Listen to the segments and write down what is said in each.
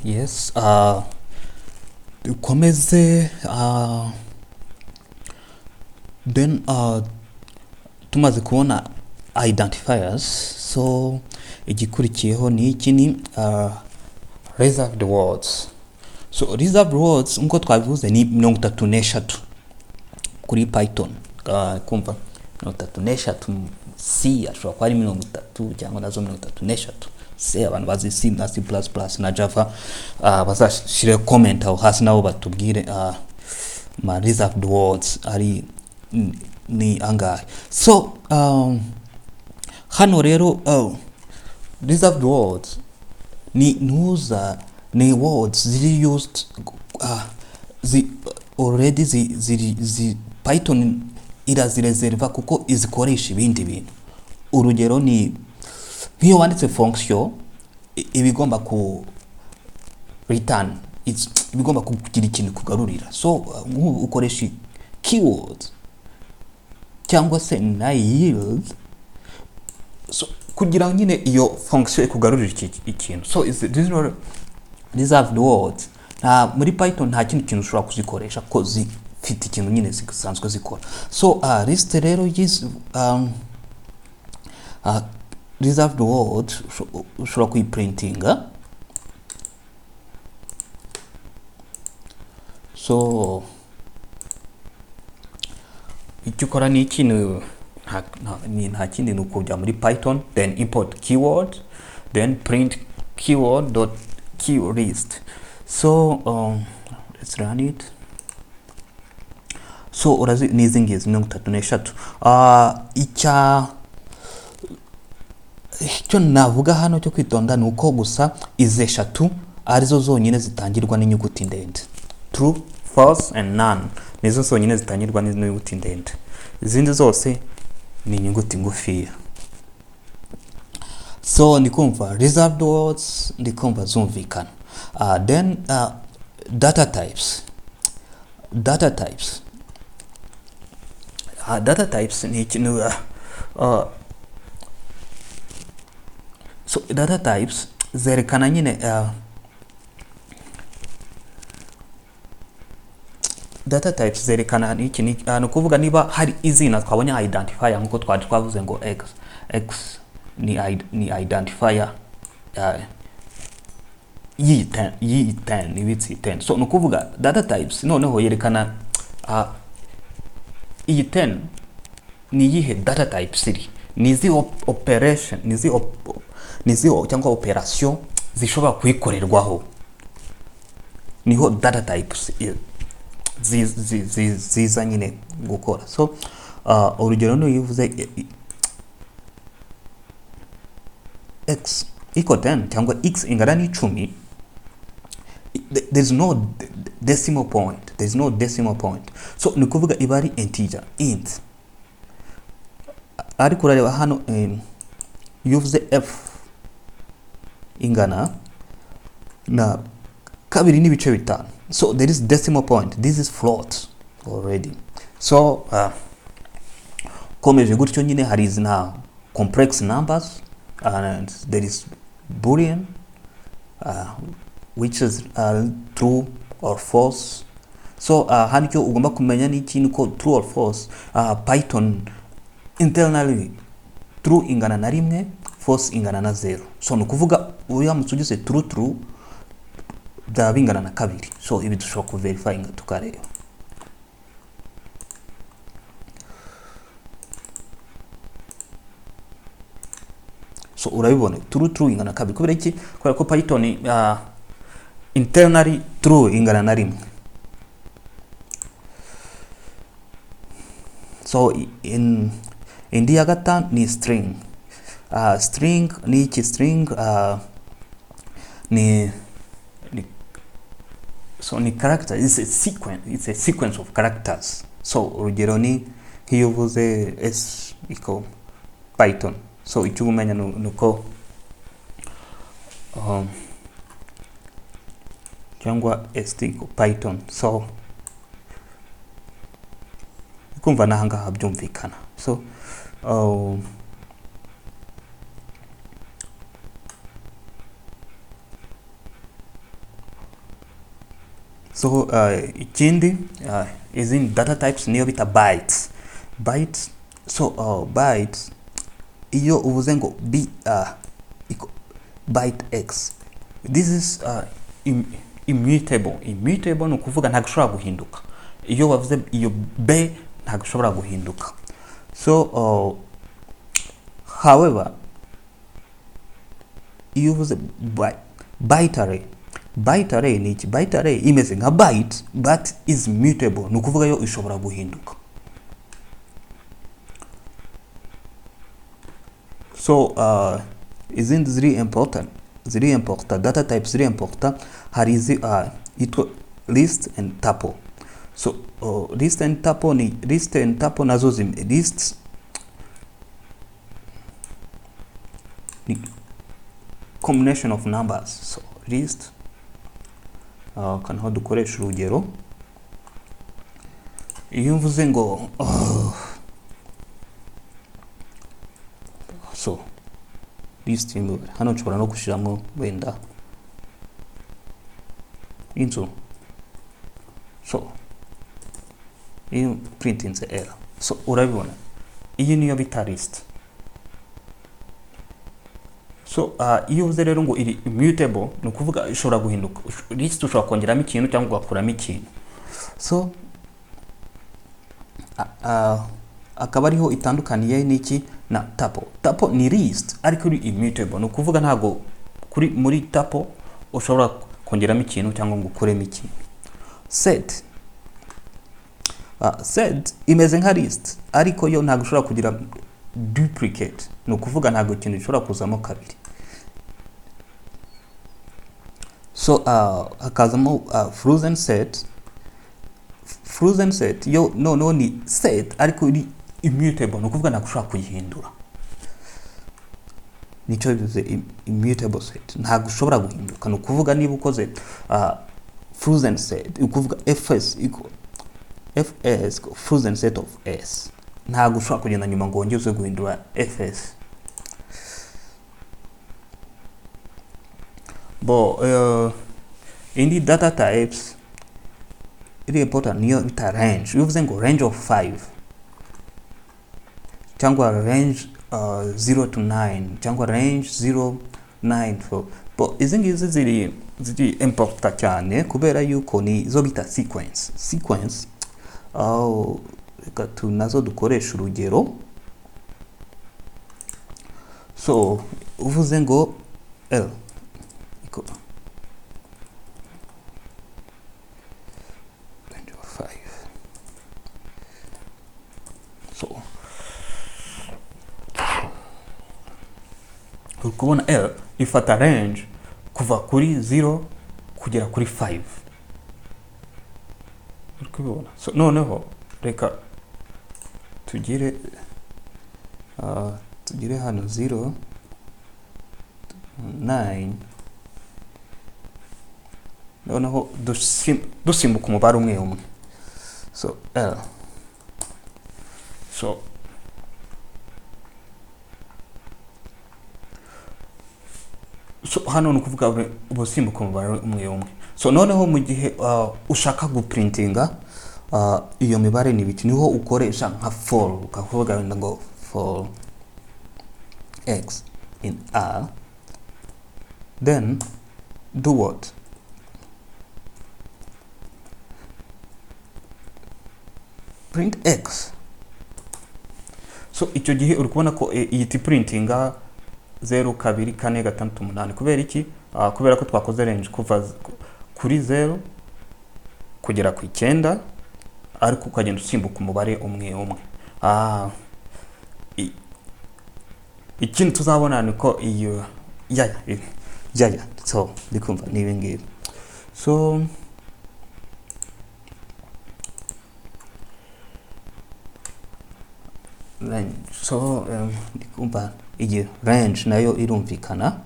Yes, dukomeze then tumaze kubona identifiers, so igikurikiyeho ni iki ni reserved words. So reserved words nko twabivuze ni 33 kuri Python. Kumva 33 C ashobora kuba ari 30 cyangwa nazo 33 C. Abantu bazi C na C++ na Java bazashire comment aho hasi nabo batubwire ma reserved words ari ni angahe. So hano rero reserved words ni words ziri used already zi Python irazireserva kuko izikoresha ibindi bintu. Urugero ni nk'iyo wanditse function ibigomba ku return, ibigomba kugira ikintu kugarurira. So ukoresha keywords cyangwa se na yield, so kugira nyine iyo function ikugarurira ikintu. So these are reserved words. Muri Python nta kintu ushobora kuzikoresha ko zifite ikintu nyine zisanzwe zikora. So list rero is reserved words ushobora kuyiprintinga. So icyo ukora ni ikintu nta kindi ni ukujya muri Python, then import keyword, then print keyword.keylist. So let's run it. So urazi nizingizi 33. Icyo navuga hano cyo kwitonda ni uko gusa izi 3 arizo zonyine zitangirwa n'inyuguti ndende. True, false and none nizo zonyine zitangirwa n'inyuguti ndende. Izindi zose ni inyuguti ngufiya. So ndikumva reserved words ndikumva zumvikana. Then data types ni ikintu so data types zerekana nyine data types zerekana iki ni kuvuga niba hari izina twabonye identifier nkuko twavuze ngo x ni identifier yi10 ibitsi 10. So nukuvuga data types noneho yerekana iyi 10 ni yihe data type siri, nizi operation nizi cyangwa operation zishobora kuyikorerwaho, niho data types ziza nyine gukora. So urugero no yivuze x equal 10 cyangwa x ingana ni 10, there's no decimal point. So ni kuvuga iba ari integer int. Ari kurareba hano yuvuze f ingana na 2 n'ibice 5. So there is decimal point, this is float already. So komeje gutyo nyine hari izina complex numbers and there is boolean which is true or false. So hano cyo ugomba kumenya ni ikintu ko true or false. Python internally true ingana na 1, false ingana na 0. So nukuvuga uramutse ugize true byabingana na 2. So ibi dushobora ku verify tukareba. So urabibona true ingana 2 kubera iki? Kubera ko Python internally true ingana na 1. So in the agata ni string. String ni iki string ni so ni character, it's a sequence of characters. So urugero ni hiyo vuze s iko Python. So icyo umenya nuko cyangwa st iko Python. So kumva nahanga habyumvikana. So So ikindi izindi data types niyo bita bytes. So bytes iyo uvuze ngo byte x, this is immutable ni ukuvuga ntabwo ushobora guhinduka. Iyo wavuze iyo b ntabwo ushobora guhinduka. So however iyo uvuze byte array ni iki? Byte array imeze nka byte but is mutable, ni ukuvuga yo ishobora guhinduka. So izindi ziri important data types ziri important, hari izi itwa list and tuple. So list and tuple nazo lists ni combination of numbers. So list kanaho dukoresha urugero. Iyo mvuze ngo so list hano nshobora no gushiramo wenda inzu. So iyo printing the error. So urabibona iyi niyo bita list. So iyo uvuze rero ngo iri immutable ni ukuvuga ishobora guhinduka. List ushobora kongeramo ikintu cyangwa ugakuramo ikintu. So akaba ariho itandukaniye n'iki na tuple. Tuple ni list ariko iri immutable, ni ukuvuga ntago muri tuple ushobora kongeramo ikintu cyangwa ngo ukuremo ikintu. Set imeze nka list ariko yo ntago ushobora kugira duplicate, ni ukuvuga ntago ikintu gishobora kuzamo kabiri. So hakazamo frozen set yo no ni set ariko iri immutable, ni ukuvuga ntago ushobora kuyihindura. Nicyo bivuze immutable set, ntago ushobora guhinduka. Ni ukuvuga niba ukoze frozen set ukuvuga fs frozen set of s, ntago ushobora kugenda nyuma ngo wongeze guhindura fs. Indi data types iri important niyo bita range. Uvuze ngo range of 5 cyangwa range 0 to 9 cyangwa range 0 9 4. Izi ngizi ziri important cyane kubera yuko ni zo bita sequence. Reka nazo dukoresha urugero. So uvuze ngo L range of 5. So ukubona L ifata range kuva kuri 0 kugera kuri 5. Urikubona. So noneho reka tugire hano 0 9, noneho dusimbuka umubare umwe. So L, so hano ni ukuvuga ubusimbuka umubare umwe. So noneho mu gihe ushaka guprintinga iyo mibare ni biki, niho ukoresha nka for, ukavuga ngo for x in R, then do what? Print x. So icyo gihe uri kubona ko iyi printinga 0 2 4 5 8. Kubera iki? Kubera ko twakoze range kuva kuri 0 kugera ku 9 ariko ukagenda usimbuka umubare umwe. Ikintu tuzabona niko iyo so ndikumva nibe ngibi. So ndikumva iyi range nayo irumvikana.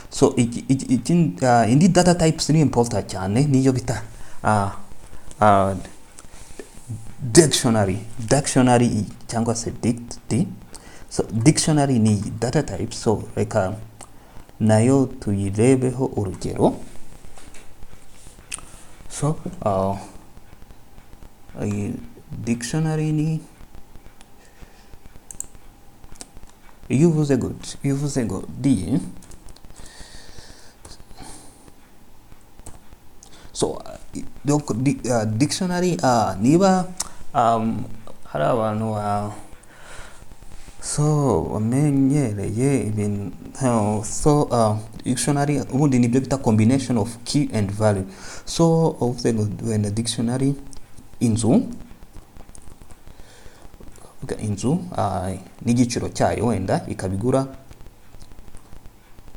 So indi data types ni important cyane niyo bita dictionary cyangwa se dict. So dictionary ni data type. So reka nayo tuyirebeho urugero. So dictionary ni iyo uvuze ngo D, so donc dictionary niba hari abantu so wamenyereye ibintu, so dictionary ubundi nibyo bita combination of key and value. So uvuze ngo wenda dictionary inzu n'igiciro cyayo wenda ikabigura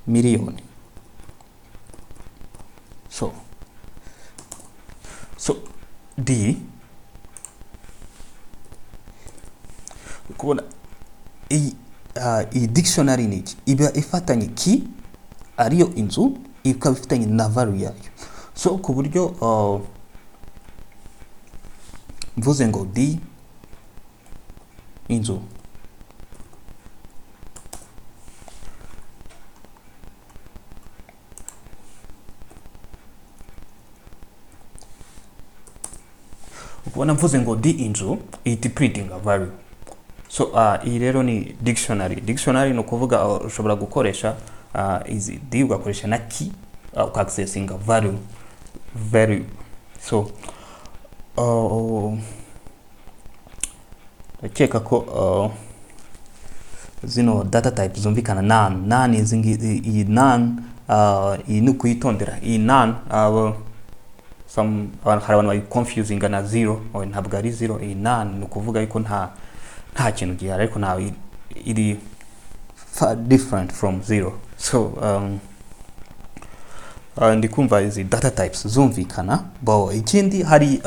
miliyoni. So D kubona iyi dictionary ni iki, iba ifatanye key ariyo inzu, ikaba ifitanye na value yayo. So ku buryo mvuze ngo D inzu, ukubona mvuze ngo D inzu ihita printing a value. So iyi rero ni dictionary no kuvuga ushobora gukoresha izi D ugakoresha na key ukaccessinga value. So cheka ko zino data type zumvikana none iyi none iyi ni kuyitondera. Iyi none hari abantu bari confusing na zero, ntabwo ari zero. Iyi none ni ukuvuga yuko nta kintu gihari, ariko ntawe iri far different from zero. So ndi kumva izi data types zumvikana. Ikindi hari